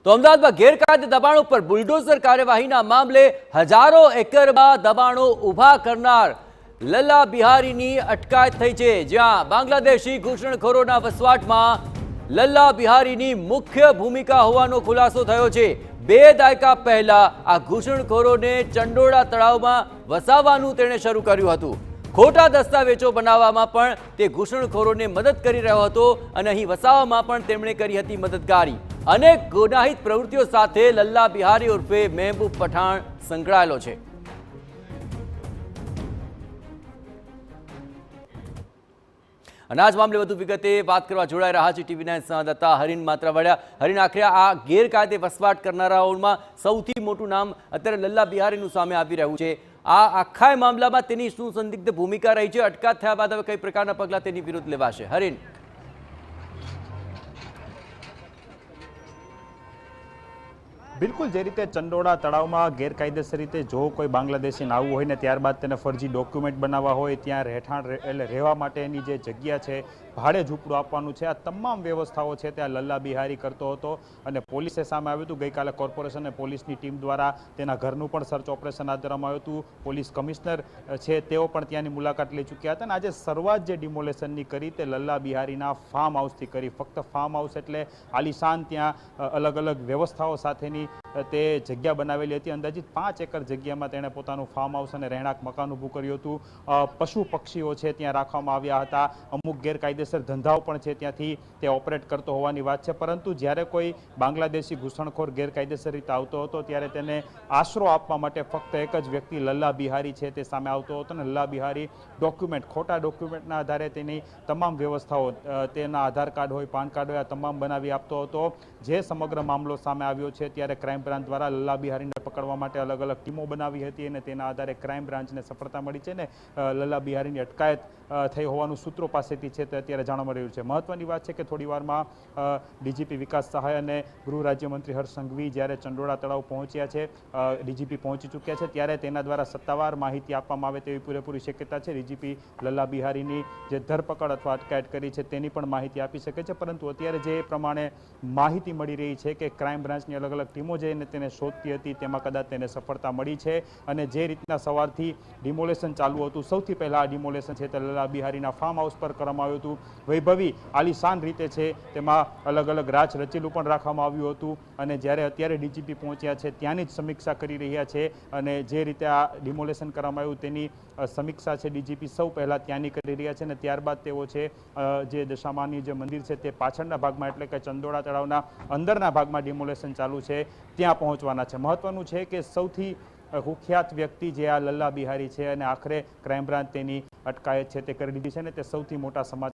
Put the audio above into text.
તો અમદાવાદમાં ગેરકાયદે દબાણો પર બુલડોઝર કાર્યવાહીના મામલે હજારો એકરમાં દબાણો ઊભા કરનાર લલ્લા બિહારીની અટકાયત થઈ છે। જ્યાં બાંગ્લાદેશી ઘૂસણખોરોના વસવાટમાં લલ્લા બિહારીની મુખ્ય ભૂમિકા હોવાનો ખુલાસો થયો છે। 2 દાયકા પહેલા આ ઘૂસણખોરોને ચંડોળા તળાવમાં વસાવવાનું તેણે શરૂ કર્યું હતું। ખોટા દસ્તાવેજો બનાવવામાં પણ તે ઘૂસણખોરોને મદદ કરી રહ્યો હતો અને અહીં વસાવવામાં પણ તેમણે કરી હતી મદદગારી। અનેક ગુનાહિત પ્રવૃત્તિઓ સાથે લલ્લા બિહારી ઉર્ફે મહેબૂબ પઠાણ સંકળાયેલો છે। અનાજ મામલે વધુ વિગતે વાત કરવા જોડાઈ રહ્યા છે ટીવી9 સંવાદદાતા હરીન માત્રાવાડિયા। હરીન, આખરે આ ગેરકાયદે વસવાટ કરનારાઓમાં સૌથી મોટું નામ અત્યારે લલ્લા બિહારીનું સામે આવી રહ્યું છે। આ આખા મામલામાં તેની શું સંદિગ્ધ ભૂમિકા રહી છે? અટકાયત થયા બાદ હવે કઈ પ્રકારના પગલાં તેની વિરુદ્ધ લેવાશે? હરીન, બિલકુલ જે રીતે ચંડોળા તળાવમાં ગેરકાયદેસર રીતે જો કોઈ બાંગ્લાદેશી આવવું હોય ને ત્યારબાદ તેને ફરજી ડોક્યુમેન્ટ બનાવવા હોય, ત્યાં રહેઠાણ એટલે રહેવા માટેની જે જગ્યા છે, ભાડે ઝૂંપડું આપવાનું છે, આ તમામ વ્યવસ્થાઓ છે ત્યાં લલ્લા બિહારી કરતો હતો અને પોલીસે સામે આવ્યું હતું। ગઈકાલે કોર્પોરેશન અને પોલીસની ટીમ દ્વારા તેના ઘરનું પણ સર્ચ ઓપરેશન હાથ ધરવામાં આવ્યું હતું। પોલીસ કમિશનર છે તેઓ પણ ત્યાંની મુલાકાત લઈ ચૂક્યા હતા અને આજે શરૂઆત જે ડિમોલેશનની કરી તે લલ્લા બિહારીના ફાર્મ હાઉસથી કરી। ફક્ત ફાર્મ હાઉસ એટલે આલિશાન ત્યાં અલગ અલગ વ્યવસ્થાઓ સાથેની તે જગ્યા બનાવેલી હતી। અંદાજિત 5 એકર જગ્યામાં તેણે પોતાનું ફાર્મ હાઉસ અને રહેણાંક મકાન ઊભું કર્યું હતું। પશુ પક્ષીઓ છે ત્યાં રાખવામાં આવ્યા હતા। અમુક ગેરકાયદેસર ધંધાઓ પણ છે ત્યાંથી તે ઓપરેટ કરતો હોવાની વાત છે। પરંતુ જ્યારે કોઈ બાંગ્લાદેશી ઘૂસણખોર ગેરકાયદેસર રીતે આવતો હતો ત્યારે તેને આશરો આપવા માટે ફક્ત એક જ વ્યક્તિ લલ્લા બિહારી છે તે સામે આવતો હતો અને લલ્લા બિહારી ડોક્યુમેન્ટ, ખોટા ડોક્યુમેન્ટના આધારે તેની તમામ વ્યવસ્થાઓ, તેના આધાર કાર્ડ હોય, પાન કાર્ડ હોય, આ તમામ બનાવી આપતો હતો। જે સમગ્ર મામલો સામે આવ્યો છે ત્યારે ક્રાઇમ બ્રાન્ચ દ્વારા લલ્લા બિહારીને પકડવા માટે અલગ અલગ ટીમો બનાવી હતી અને તેના આધારે ક્રાઇમ બ્રાન્ચને સફળતા મળી છે ને લલ્લા બિહારીની અટકાયત થઈ હોવાનું સૂત્રો પાસેથી છે તે અત્યારે જાણવા મળી રહ્યું છે। મહત્વની વાત છે કે થોડી વારમાં ડીજીપી વિકાસ સહાય અને ગૃહ રાજ્યમંત્રી હર્ષ સંઘવી જ્યારે ચંડોળા તળાવ પહોંચ્યા છે, ડીજીપી પહોંચી ચૂક્યા છે, ત્યારે તેના દ્વારા સત્તાવાર માહિતી આપવામાં આવે તેવી પૂરેપૂરી શક્યતા છે। ડીજીપી લલ્લા બિહારીની જે ધરપકડ અથવા અટકાયત કરી છે તેની પણ માહિતી આપી શકે છે। પરંતુ અત્યારે જે પ્રમાણે માહિતી મળી રહી છે કે ક્રાઇમ બ્રાન્ચની અલગ અલગ ટીમો જઈને તેને શોધતી હતી, તેમાં કદાચ તેને સફળતા મળી છે અને જે રીતના સવારથી ડિમોલેશન ચાલુ હતું, સૌથી પહેલા આ ડિમોલેશન છે તે લલ્લા બિહારીના ફાર્મ હાઉસ પર કરવામાં આવ્યું હતું। વૈભવી આલિશાન રીતે છે તેમાં અલગ અલગ રાચ રચેલું પણ રાખવામાં આવ્યું હતું અને જ્યારે અત્યારે ડીજીપી પહોંચ્યા છે ત્યાંની જ સમીક્ષા કરી રહ્યા છે અને જે રીતે આ ડિમોલેશન કરવામાં આવ્યું તેની સમીક્ષા છે ડીજીપી સૌ પહેલાં ત્યાંની કરી રહ્યા છે અને ત્યારબાદ તેઓ છે જે દશામાની જે મંદિર છે તે પાછળના ભાગમાં એટલે કે ચંડોળા તળાવના અંદરના ભાગમાં ડિમોલેશન ચાલુ છે ત્યાં પહોંચવાના છે। મહત્વનું છે કે સૌથી કુખ્યાત વ્યક્તિ જે આ લલ્લા બિહારી છે અને આખરે ક્રાઇમ બ્રાન્ચ તેની અટકાયત છે તે કરી દીધી છે ને તે સૌથી મોટા સમાચાર